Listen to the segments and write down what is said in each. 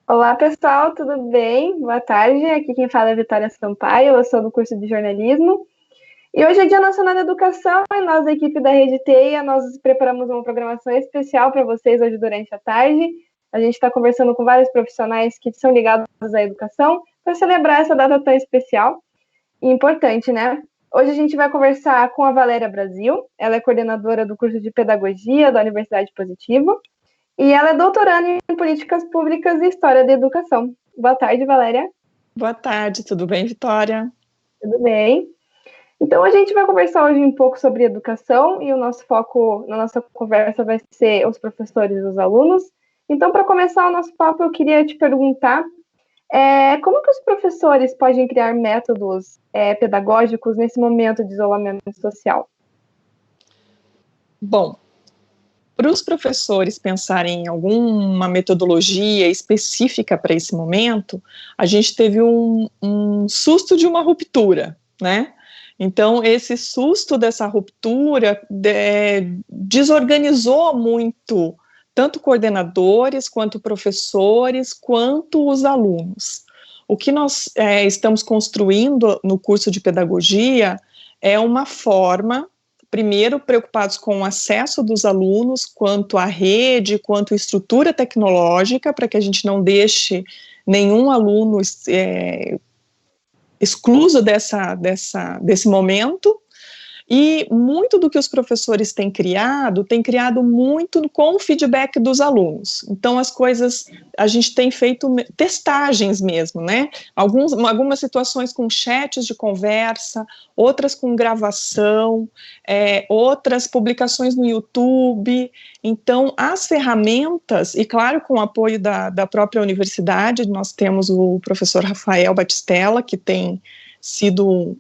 Olá, pessoal, tudo bem? Boa tarde. Aqui quem fala é Vitória Sampaio, eu sou do curso de jornalismo. E hoje é Dia Nacional da Educação e nós, da equipe da Rede TEIA, nós preparamos uma programação especial para vocês hoje durante a tarde. A gente está conversando com vários profissionais que são ligados à educação para celebrar essa data tão especial e importante, né? Hoje a gente vai conversar com a Valéria Brasil, ela é coordenadora do curso de Pedagogia da Universidade Positivo. E ela é doutoranda em Políticas Públicas e História da Educação. Boa tarde, Valéria. Boa tarde, tudo bem, Vitória? Tudo bem. Então, a gente vai conversar hoje um pouco sobre educação e o nosso foco na nossa conversa vai ser os professores e os alunos. Então, para começar o nosso papo, eu queria te perguntar como que os professores podem criar métodos pedagógicos nesse momento de isolamento social? Bom, para os professores pensarem em alguma metodologia específica para esse momento, a gente teve um susto de uma ruptura, né? Então, esse susto dessa ruptura desorganizou muito tanto coordenadores, quanto professores, quanto os alunos. O que nós estamos construindo no curso de pedagogia é uma forma, primeiro, preocupados com o acesso dos alunos, quanto à rede, quanto à estrutura tecnológica, para que a gente não deixe nenhum aluno excluso desse momento. E muito do que os professores têm criado muito com o feedback dos alunos. Então, as coisas, a gente tem feito testagens mesmo, né? Algumas situações com chats de conversa, outras com gravação, outras publicações no YouTube. Então, as ferramentas, e claro, com o apoio da própria universidade, nós temos o professor Rafael Batistella, que tem sido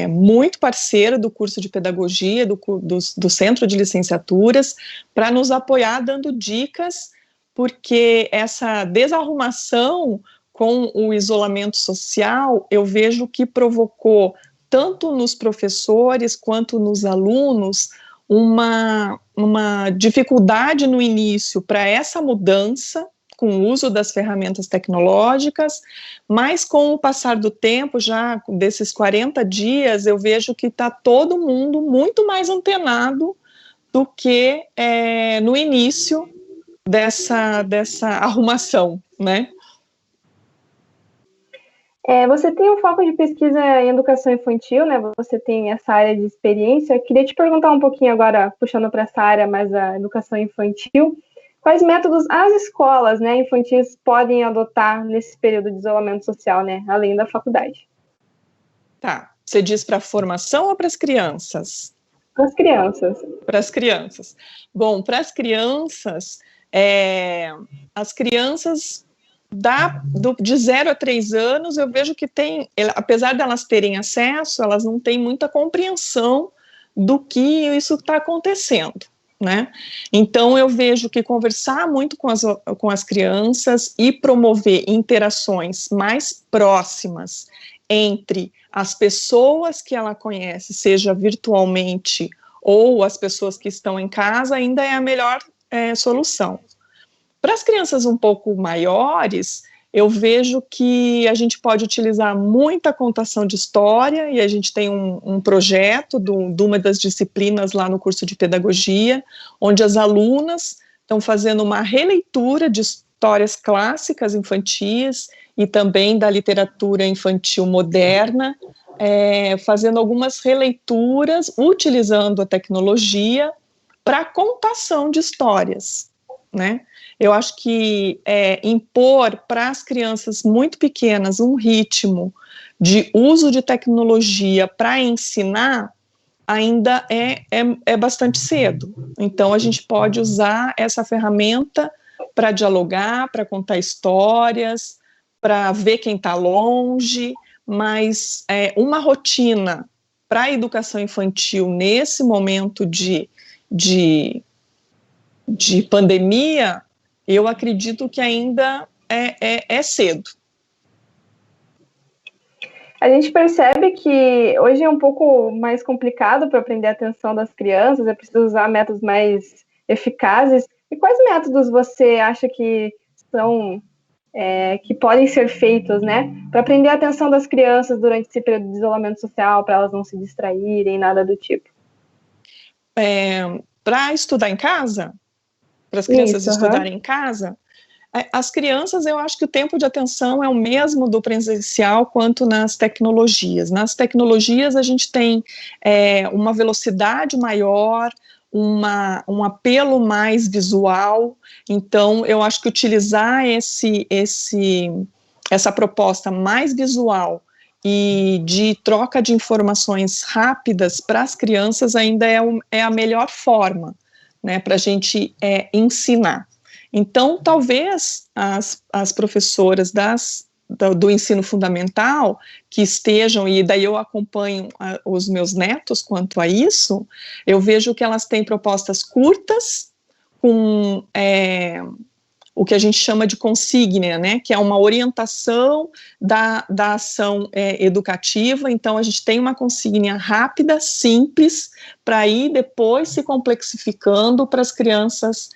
muito parceiro do curso de pedagogia, do centro de licenciaturas, para nos apoiar dando dicas, porque essa desarrumação com o isolamento social, eu vejo que provocou, tanto nos professores quanto nos alunos, uma dificuldade no início para essa mudança, com o uso das ferramentas tecnológicas, mas com o passar do tempo, já desses 40 dias, eu vejo que está todo mundo muito mais antenado do que no início dessa arrumação, né? Você tem um foco de pesquisa em educação infantil, né? Você tem essa área de experiência. Queria te perguntar um pouquinho agora, puxando para essa área mais da educação infantil, quais métodos as escolas, né, infantis podem adotar nesse período de isolamento social, né, além da faculdade? Tá. Você diz para a formação ou para as crianças? Para as crianças. Para as crianças. Bom, para as crianças de 0 a 3 anos, eu vejo que apesar de elas terem acesso, elas não têm muita compreensão do que isso está acontecendo, né? Então, eu vejo que conversar muito com as crianças e promover interações mais próximas entre as pessoas que ela conhece, seja virtualmente ou as pessoas que estão em casa, ainda é a melhor solução. Para as crianças um pouco maiores, eu vejo que a gente pode utilizar muita contação de história, e a gente tem um projeto de uma das disciplinas lá no curso de pedagogia, onde as alunas estão fazendo uma releitura de histórias clássicas infantis e também da literatura infantil moderna, fazendo algumas releituras, utilizando a tecnologia para contação de histórias, né? Eu acho que impor para as crianças muito pequenas um ritmo de uso de tecnologia para ensinar ainda é bastante cedo. Então, a gente pode usar essa ferramenta para dialogar, para contar histórias, para ver quem está longe, mas uma rotina para a educação infantil nesse momento de pandemia, eu acredito que ainda é cedo. A gente percebe que hoje é um pouco mais complicado para prender a atenção das crianças, é preciso usar métodos mais eficazes. E quais métodos você acha que são que podem ser feitos, né, para prender a atenção das crianças durante esse período de isolamento social, para elas não se distraírem, nada do tipo? Para estudar em casa? Para as crianças estudarem em casa? As crianças, eu acho que o tempo de atenção é o mesmo do presencial quanto nas tecnologias. Nas tecnologias, a gente tem uma velocidade maior, um apelo mais visual. Então, eu acho que utilizar essa proposta mais visual e de troca de informações rápidas para as crianças ainda é a melhor forma, né, para a gente ensinar. Então, talvez as professoras do ensino fundamental que estejam, e daí eu acompanho os meus netos quanto a isso, eu vejo que elas têm propostas curtas, com o que a gente chama de consígnia, né, que é uma orientação da ação educativa. Então, a gente tem uma consígnia rápida, simples, para ir depois se complexificando para as crianças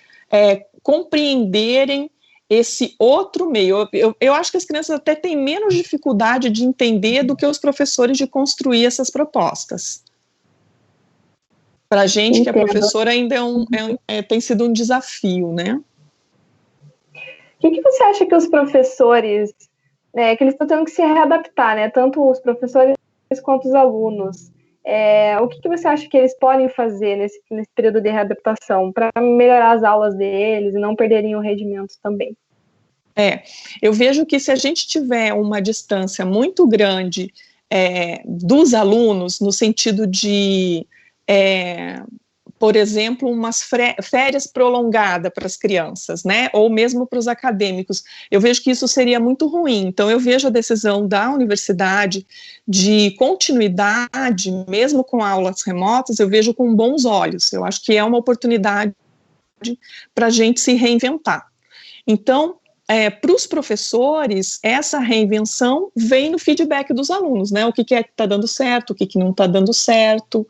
compreenderem esse outro meio. Eu acho que as crianças até têm menos dificuldade de entender do que os professores de construir essas propostas. Para a gente, que é professora, ainda tem sido um desafio, né? O que você acha que os professores, que eles estão tendo que se readaptar, né? Tanto os professores quanto os alunos. O que você acha que eles podem fazer nesse período de readaptação para melhorar as aulas deles e não perderem o rendimento também? Eu vejo que se a gente tiver uma distância muito grande dos alunos, no sentido de, por exemplo, umas férias prolongadas para as crianças, né, ou mesmo para os acadêmicos, eu vejo que isso seria muito ruim. Então, eu vejo a decisão da universidade de continuidade, mesmo com aulas remotas, eu vejo com bons olhos. Eu acho que é uma oportunidade para a gente se reinventar. Então, para os professores, essa reinvenção vem no feedback dos alunos, né, o que é que está dando certo, o que não está dando certo.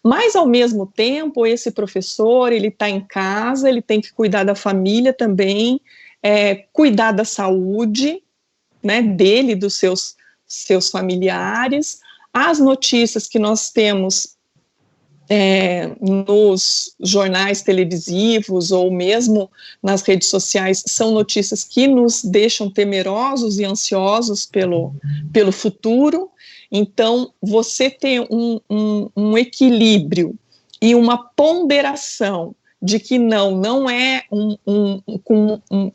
Mas, ao mesmo tempo, esse professor, ele está em casa, ele tem que cuidar da família também, cuidar da saúde, né, dele, dos seus familiares. As notícias que nós temos nos jornais televisivos ou mesmo nas redes sociais são notícias que nos deixam temerosos e ansiosos pelo futuro. Então, você ter um equilíbrio e uma ponderação de que não é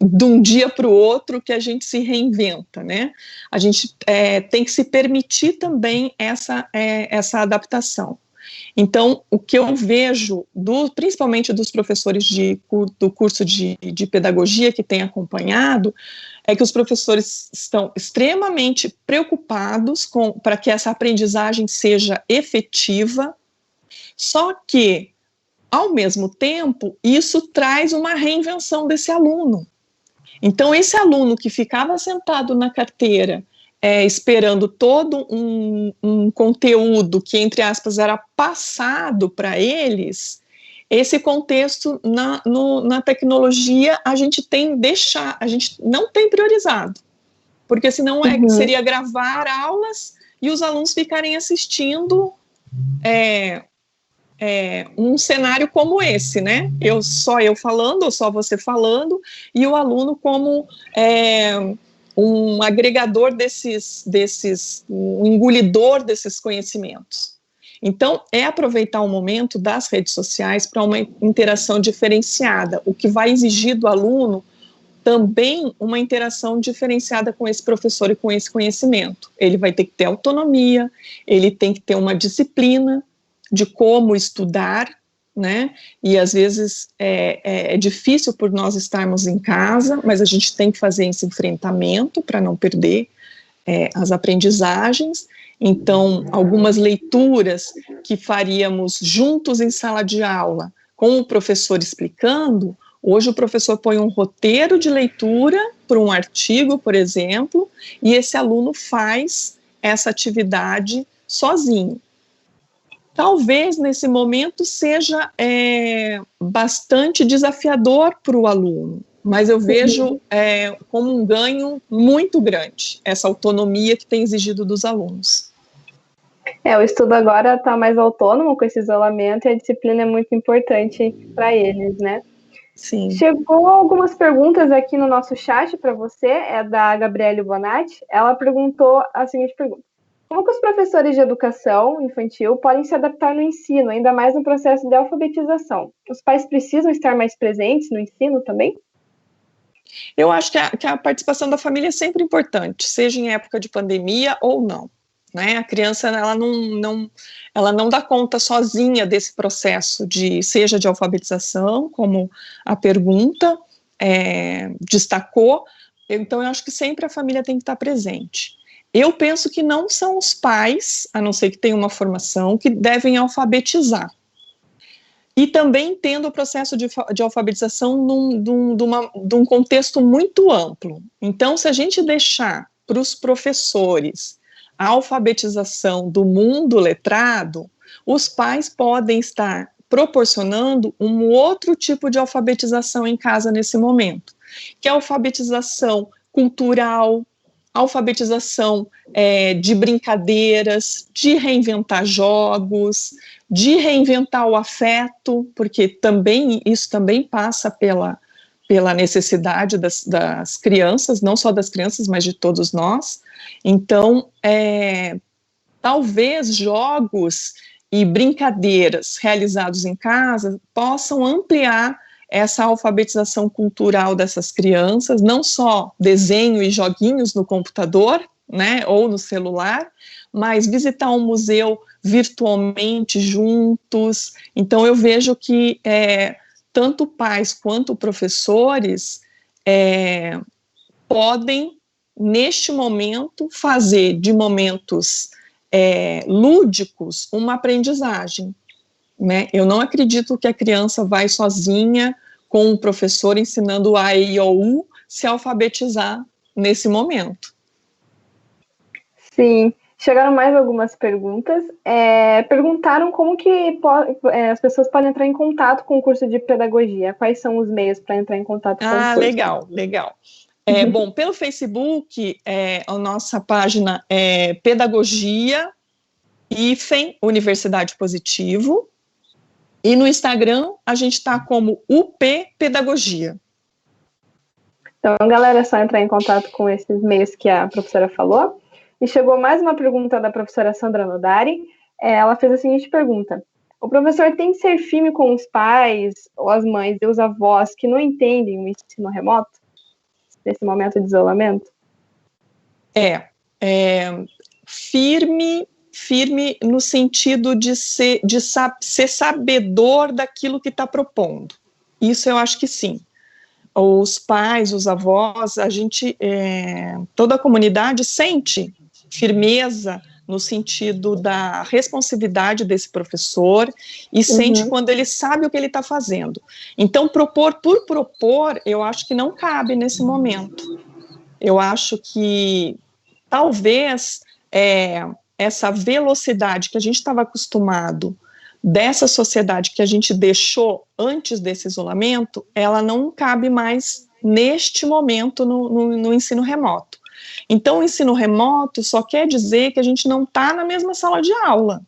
de um dia para o outro que a gente se reinventa, né? A gente tem que se permitir também essa adaptação. Então, o que eu vejo, principalmente dos professores do curso de pedagogia que têm acompanhado, é que os professores estão extremamente preocupados para que essa aprendizagem seja efetiva, só que, ao mesmo tempo, isso traz uma reinvenção desse aluno. Então, esse aluno que ficava sentado na carteira, esperando todo um conteúdo que, entre aspas, era passado para eles, esse contexto na tecnologia a gente não tem priorizado, porque senão seria gravar aulas e os alunos ficarem assistindo um cenário como esse, né? Só eu falando, ou só você falando, e o aluno como um agregador um engolidor desses conhecimentos. Então, aproveitar o momento das redes sociais para uma interação diferenciada, o que vai exigir do aluno também uma interação diferenciada com esse professor e com esse conhecimento. Ele vai ter que ter autonomia, ele tem que ter uma disciplina de como estudar, né? E às vezes é difícil por nós estarmos em casa, mas a gente tem que fazer esse enfrentamento para não perder as aprendizagens. Então, algumas leituras que faríamos juntos em sala de aula, com o professor explicando, hoje o professor põe um roteiro de leitura para um artigo, por exemplo, e esse aluno faz essa atividade sozinho. Talvez nesse momento seja bastante desafiador para o aluno, mas eu vejo como um ganho muito grande essa autonomia que tem exigido dos alunos. O estudo agora está mais autônomo com esse isolamento e a disciplina é muito importante para eles, né? Sim. Chegou algumas perguntas aqui no nosso chat para você, é da Gabriele Bonatti. Ela perguntou a seguinte pergunta: como que os professores de educação infantil podem se adaptar no ensino, ainda mais no processo de alfabetização? Os pais precisam estar mais presentes no ensino também? Eu acho que a participação da família é sempre importante, seja em época de pandemia ou não. Né? A criança ela não dá conta sozinha desse processo seja de alfabetização, como a pergunta destacou. Então eu acho que sempre a família tem que estar presente. Eu penso que não são os pais, a não ser que tenham uma formação, que devem alfabetizar. E também entendo o processo de alfabetização de um contexto muito amplo. Então, se a gente deixar para os professores a alfabetização do mundo letrado, os pais podem estar proporcionando um outro tipo de alfabetização em casa nesse momento, que é a alfabetização cultural, alfabetização de brincadeiras, de reinventar jogos, de reinventar o afeto, porque isso também passa pela necessidade das crianças, não só das crianças, mas de todos nós. Então, talvez jogos e brincadeiras realizados em casa possam ampliar essa alfabetização cultural dessas crianças, não só desenho e joguinhos no computador, né, ou no celular, mas visitar um museu virtualmente juntos. Então, eu vejo que tanto pais quanto professores podem, neste momento, fazer de momentos lúdicos uma aprendizagem. Né? Eu não acredito que a criança vai sozinha com o professor ensinando o A, E, I, O, U, se alfabetizar nesse momento. Sim. Chegaram mais algumas perguntas. Perguntaram como que as pessoas podem entrar em contato com o curso de pedagogia. Quais são os meios para entrar em contato com o curso? Legal. Bom, pelo Facebook, a nossa página é Pedagogia Universidade Positivo. E no Instagram, a gente está como UP Pedagogia. Então, galera, é só entrar em contato com esses meios que a professora falou. E chegou mais uma pergunta da professora Sandra Nodari. Ela fez a seguinte pergunta: o professor tem que ser firme com os pais, ou as mães e os avós que não entendem o ensino remoto, nesse momento de isolamento? Firme no sentido de ser sabedor daquilo que está propondo. Isso eu acho que sim. Os pais, os avós, toda a comunidade sente firmeza no sentido da responsividade desse professor e sente quando ele sabe o que ele está fazendo. Então, propor por propor, eu acho que não cabe nesse momento. Eu acho que talvez essa velocidade que a gente estava acostumado dessa sociedade que a gente deixou antes desse isolamento, ela não cabe mais neste momento no ensino remoto. Então, o ensino remoto só quer dizer que a gente não está na mesma sala de aula.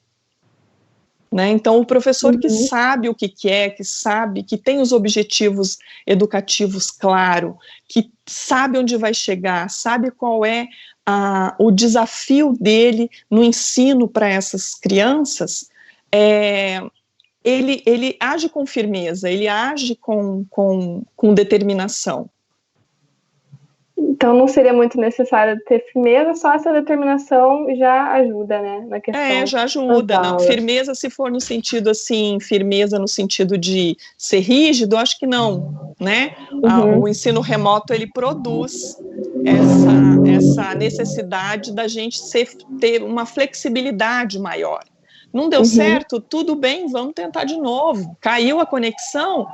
Né? Então, o professor que sabe o que quer, que sabe, que tem os objetivos educativos claros, que sabe onde vai chegar, sabe qual é o desafio dele no ensino para essas crianças, ele age com firmeza, ele age com determinação. Então não seria muito necessário ter firmeza, só essa determinação já ajuda, né, na questão. Já ajuda, não. Firmeza, se for no sentido assim, firmeza no sentido de ser rígido, acho que não, né? O ensino remoto, ele produz essa necessidade da gente ter uma flexibilidade maior. Não deu certo? Tudo bem, vamos tentar de novo. Caiu a conexão?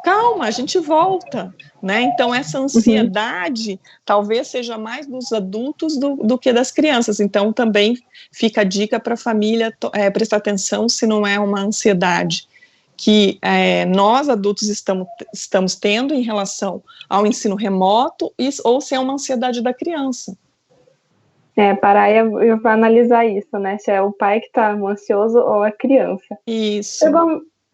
Calma, a gente volta, né? Então, essa ansiedade talvez seja mais dos adultos do que das crianças. Então, também fica a dica para a família prestar atenção se não é uma ansiedade que nós adultos estamos tendo em relação ao ensino remoto, ou se é uma ansiedade da criança. Parar e analisar isso, né? Se é o pai que está ansioso ou a criança. Isso.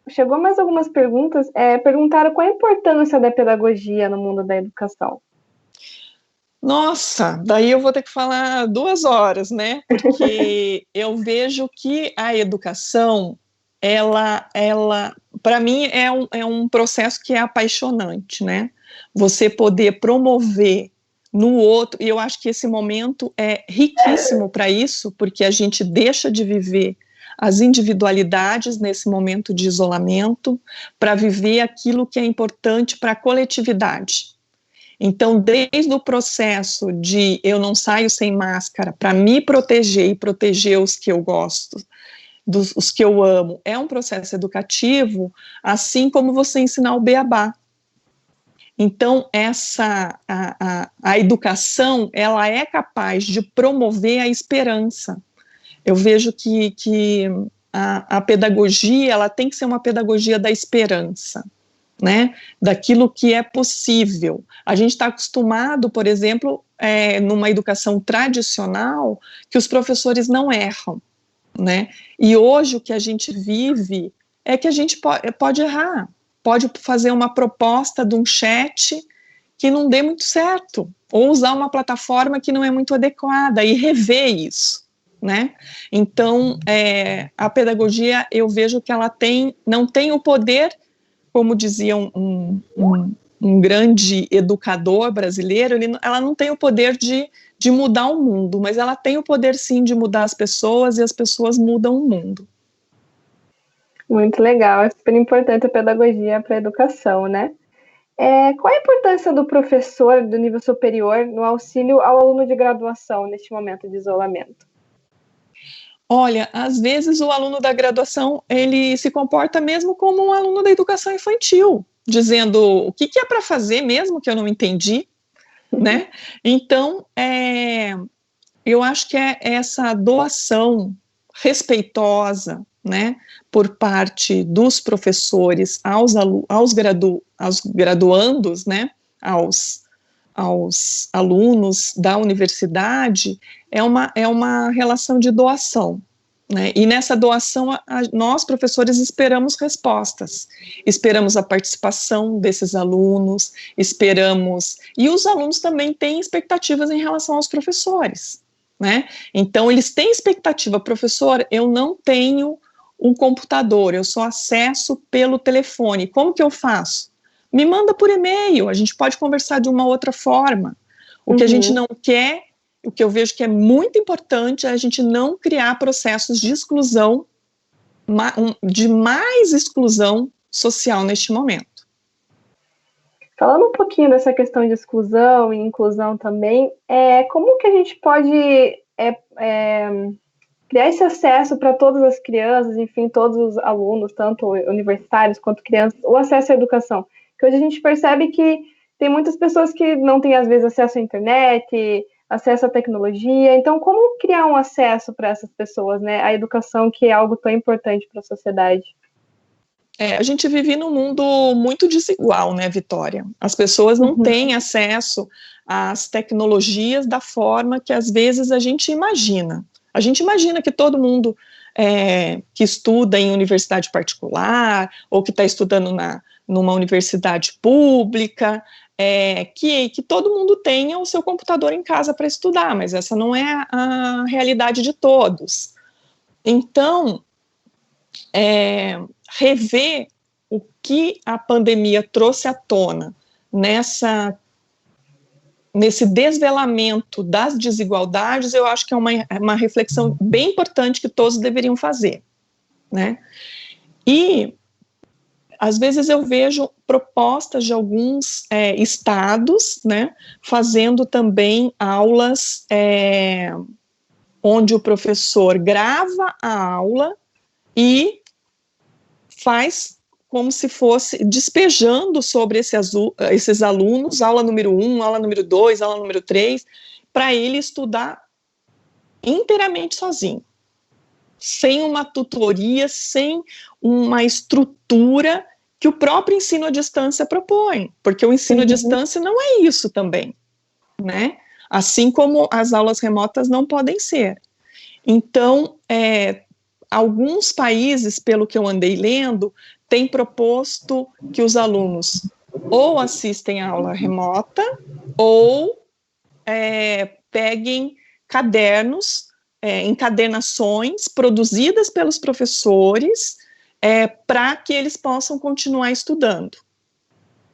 Chegou mais algumas perguntas. Perguntaram qual a importância da pedagogia no mundo da educação. Nossa, daí eu vou ter que falar 2 horas, né? Porque eu vejo que a educação, ela para mim, é um processo que é apaixonante, né? Você poder promover no outro, e eu acho que esse momento é riquíssimo para isso, porque a gente deixa de viver as individualidades nesse momento de isolamento, para viver aquilo que é importante para a coletividade. Então, desde o processo de eu não saio sem máscara para me proteger e proteger os que eu gosto, os que eu amo, é um processo educativo, assim como você ensinar o beabá. Então, a educação, ela é capaz de promover a esperança. Eu vejo que a pedagogia, ela tem que ser uma pedagogia da esperança, né? Daquilo que é possível. A gente está acostumado, por exemplo, numa educação tradicional, que os professores não erram, né? E hoje o que a gente vive é que a gente pode errar, pode fazer uma proposta de um chat que não dê muito certo, ou usar uma plataforma que não é muito adequada, e rever isso, né? Então, a pedagogia, eu vejo que ela não tem o poder, como dizia um grande educador brasileiro, ela não tem o poder de mudar o mundo, mas ela tem o poder, sim, de mudar as pessoas, e as pessoas mudam o mundo. Muito legal, é super importante a pedagogia para a educação, né? Qual a importância do professor do nível superior no auxílio ao aluno de graduação neste momento de isolamento? Olha, às vezes o aluno da graduação, ele se comporta mesmo como um aluno da educação infantil, dizendo o que é para fazer mesmo que eu não entendi, né? Então, eu acho que é essa doação respeitosa, né, por parte dos professores aos graduandos, né, aos alunos da universidade, é uma relação de doação, né? E nessa doação, nós, professores, esperamos respostas, esperamos a participação desses alunos, e os alunos também têm expectativas em relação aos professores, né? Então, eles têm expectativa, professor, eu não tenho um computador, eu só acesso pelo telefone, como que eu faço? Me manda por e-mail, a gente pode conversar de uma outra forma. O que a gente não quer, o que eu vejo que é muito importante, é a gente não criar processos de exclusão, de mais exclusão social neste momento. Falando um pouquinho dessa questão de exclusão e inclusão também, como que a gente pode criar esse acesso para todas as crianças, enfim, todos os alunos, tanto universitários quanto crianças, o acesso à educação? Porque hoje a gente percebe que tem muitas pessoas que não têm, às vezes, acesso à internet, acesso à tecnologia. Então, como criar um acesso para essas pessoas, né? A educação, que é algo tão importante para a sociedade. A gente vive num mundo muito desigual, né, Vitória? As pessoas não têm acesso às tecnologias da forma que, às vezes, a gente imagina. A gente imagina que todo mundo que estuda em universidade particular, ou que está estudando numa universidade pública, que todo mundo tenha o seu computador em casa para estudar, mas essa não é a realidade de todos. Então, rever o que a pandemia trouxe à tona nesse desvelamento das desigualdades, eu acho que é uma reflexão bem importante que todos deveriam fazer, né? E às vezes eu vejo propostas de alguns estados, né, fazendo também aulas onde o professor grava a aula e faz como se fosse despejando sobre esses alunos, aula número 1, aula número 2, aula número 3, para ele estudar inteiramente sozinho. sem uma tutoria, sem uma estrutura que o próprio ensino à distância propõe, porque o ensino à distância não é isso também, né? Assim como as aulas remotas não podem ser. Então, alguns países, pelo que eu andei lendo, têm proposto que os alunos ou assistem a aula remota ou peguem cadernos, encadernações produzidas pelos professores para que eles possam continuar estudando,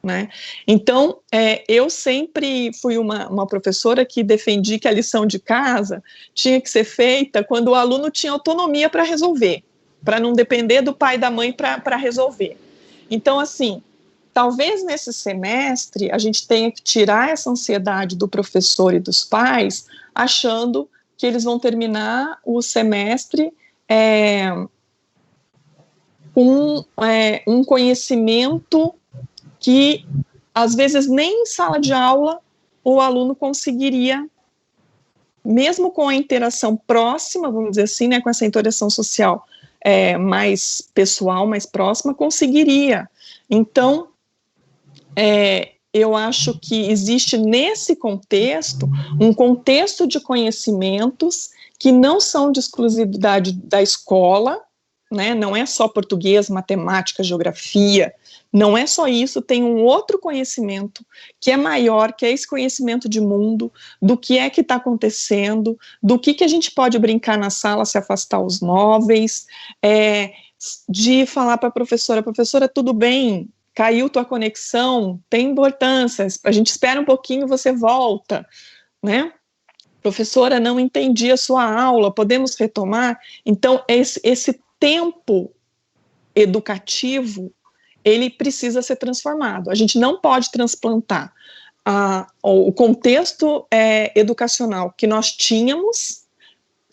né? Então, eu sempre fui uma professora que defendi que a lição de casa tinha que ser feita quando o aluno tinha autonomia para resolver, para não depender do pai e da mãe para resolver. Então, assim, talvez nesse semestre a gente tenha que tirar essa ansiedade do professor e dos pais, achando que eles vão terminar o semestre com um conhecimento que, às vezes, nem em sala de aula o aluno conseguiria, mesmo com a interação próxima, vamos dizer assim, né, com essa interação social mais pessoal, mais próxima, conseguiria. Então, eu acho que existe nesse contexto, um contexto de conhecimentos que não são de exclusividade da escola, né, não é só português, matemática, geografia, não é só isso, tem um outro conhecimento que é maior, que é esse conhecimento de mundo, do que é que está acontecendo, do que a gente pode brincar na sala, se afastar os móveis, de falar para a professora, tudo bem, caiu tua conexão, tem importância, a gente espera um pouquinho, você volta, né? Professora, não entendi a sua aula, podemos retomar? Então, esse tempo educativo, ele precisa ser transformado. A gente não pode transplantar o contexto educacional que nós tínhamos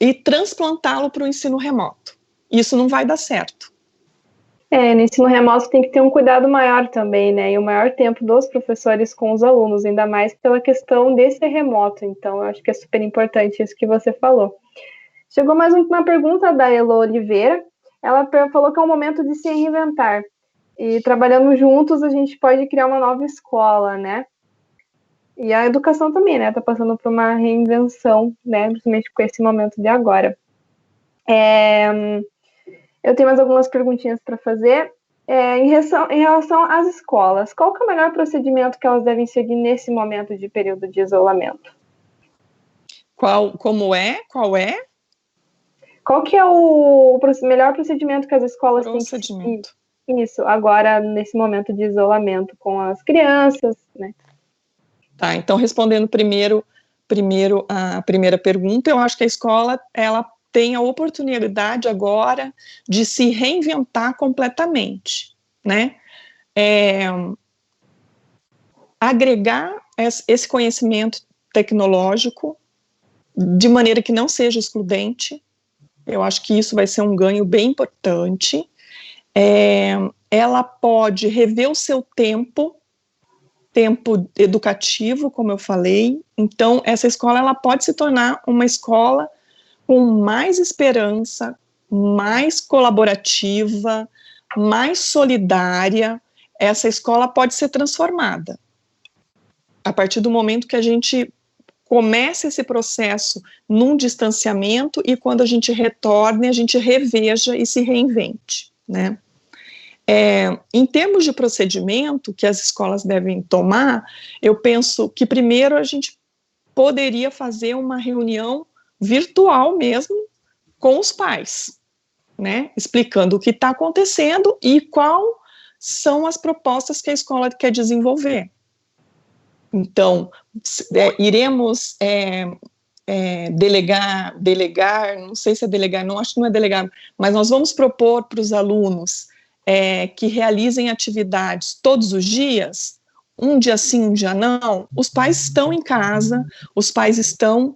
e transplantá-lo para o ensino remoto. Isso não vai dar certo. No ensino remoto tem que ter um cuidado maior também, né? E o maior tempo dos professores com os alunos, ainda mais pela questão de ser remoto. Então, eu acho que é super importante isso que você falou. Chegou mais uma pergunta da Elo Oliveira. Ela falou que é um momento de se reinventar. E trabalhando juntos, a gente pode criar uma nova escola, né? E a educação também, né? Está passando por uma reinvenção, né? Principalmente com esse momento de agora. Eu tenho mais algumas perguntinhas para fazer. Em relação às escolas, qual que é o melhor procedimento que elas devem seguir nesse momento de período de isolamento? Qual é? Qual que é o melhor procedimento que as escolas têm que seguir? Isso, agora nesse momento de isolamento com as crianças, né? Tá, então respondendo primeiro a primeira pergunta, eu acho que a escola, ela tem a oportunidade agora de se reinventar completamente, né? Agregar esse conhecimento tecnológico de maneira que não seja excludente. Eu acho que isso vai ser um ganho bem importante. Ela pode rever o seu tempo educativo, como eu falei. Então, essa escola, ela pode se tornar uma escola com mais esperança, mais colaborativa, mais solidária. Essa escola pode ser transformada a partir do momento que a gente comece esse processo num distanciamento e quando a gente retorne, a gente reveja e se reinvente, né? Em termos de procedimento que as escolas devem tomar, eu penso que primeiro a gente poderia fazer uma reunião virtual mesmo com os pais, né? Explicando o que está acontecendo e quais são as propostas que a escola quer desenvolver. Então, iremos delegar, não sei se é delegar, não acho que não é delegar, mas nós vamos propor para os alunos que realizem atividades todos os dias, um dia sim, um dia não. Os pais estão em casa, os pais estão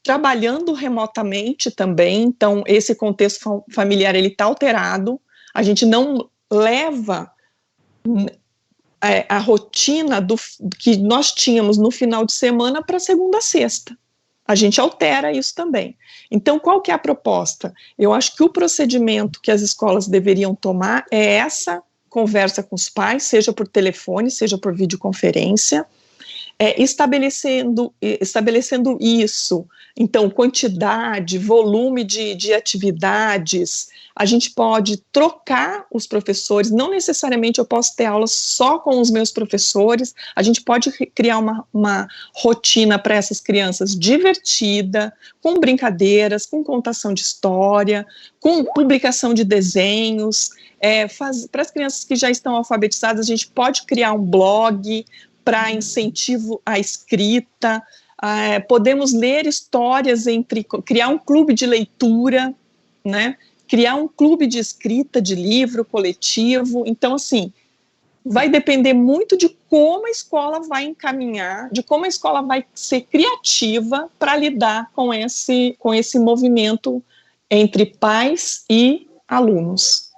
trabalhando remotamente também, então esse contexto familiar ele está alterado, a gente não leva a rotina que nós tínhamos no final de semana para segunda a sexta, a gente altera isso também. Então, qual que é a proposta? Eu acho que o procedimento que as escolas deveriam tomar é essa conversa com os pais, seja por telefone, seja por videoconferência, estabelecendo isso, então, quantidade, volume de atividades, a gente pode trocar os professores, não necessariamente eu posso ter aulas só com os meus professores, a gente pode criar uma rotina para essas crianças divertida, com brincadeiras, com contação de história, com publicação de desenhos, para as crianças que já estão alfabetizadas, a gente pode criar um blog, para incentivo à escrita, podemos ler histórias criar um clube de leitura, né? Criar um clube de escrita de livro coletivo. Então, assim, vai depender muito de como a escola vai encaminhar, de como a escola vai ser criativa para lidar com esse movimento entre pais e alunos.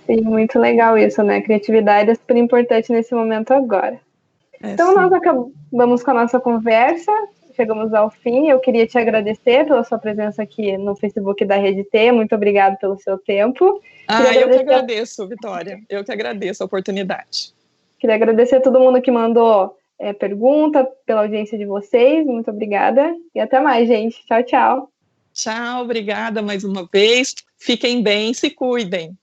Sim, muito legal isso, né? Criatividade é super importante nesse momento agora. Então, nós acabamos com a nossa conversa, chegamos ao fim. Eu queria te agradecer pela sua presença aqui no Facebook da Rede T. Muito obrigada pelo seu tempo. Eu que agradeço, Vitória. Eu que agradeço a oportunidade. Queria agradecer a todo mundo que mandou pergunta, pela audiência de vocês. Muito obrigada. E até mais, gente. Tchau, tchau. Tchau, obrigada mais uma vez. Fiquem bem, se cuidem.